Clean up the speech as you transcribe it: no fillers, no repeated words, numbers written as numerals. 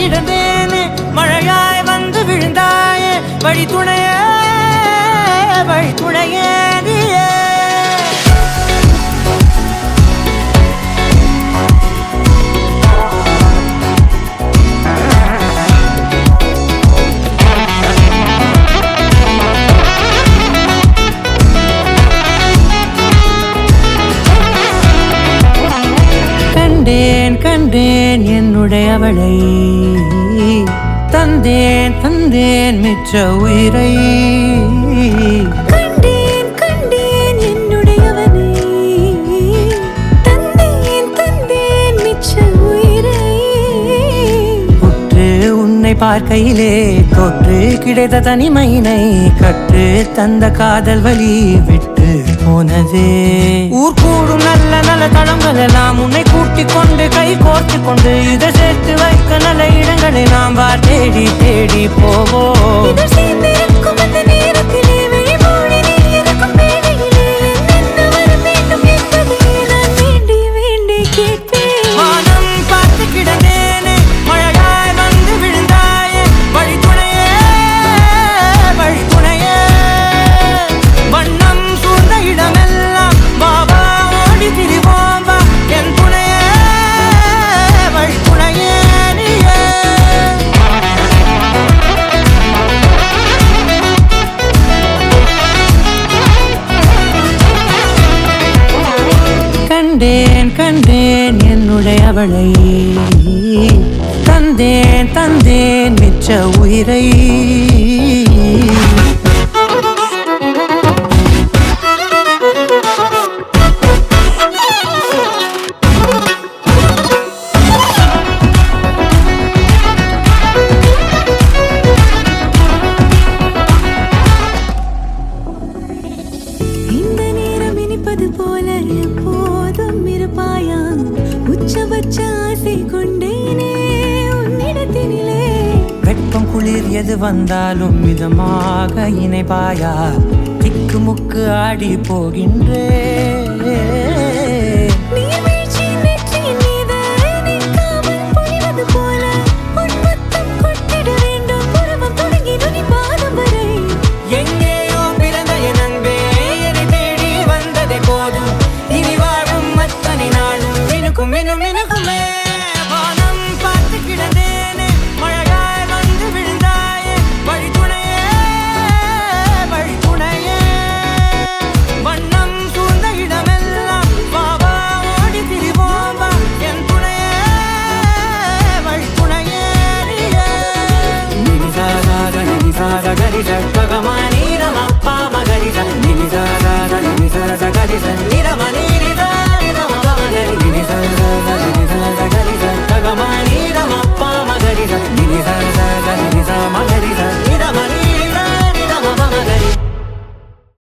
கிடந்தேனே மழையாய் வந்து விழுந்தாயே வழி துணையே நீயே கண்டேன் என்னுடையவளை தந்தேன் மிச்ச உயிரை கண்டேன் என்னுடையவனை தந்தேன் மிச்ச உயிரை உற்று உன்னை பார்க்கையிலே தொற்று கிடைத்த தனிமையினை கற்று தந்த காதல் வழி விட்டு போனதே ஊர் கூடும் நல்ல நல்ல தளங்கள் எல்லாம் உன்னை கூட்டிக் கொண்டு கை கோர்த்து கொண்டு இதை சேர்த்து வைக்க நல்ல இடங்களை நாம் தேடி தேடி போவோம் கண்டேன் என்னுடையவளை தந்தேன் மிச்ச உயிரை இந்த நேரம் இனிப்பது போல எப்போதும் இருப்பாயா உச்சபட்ச ஆசை கொண்டேனே உன்னிடத்தினிலே வெட்பம் குளிர் எது வந்தாலும் மிதமாக இணைப்பாயா திக்கு முக்கு ஆடி போகின்றே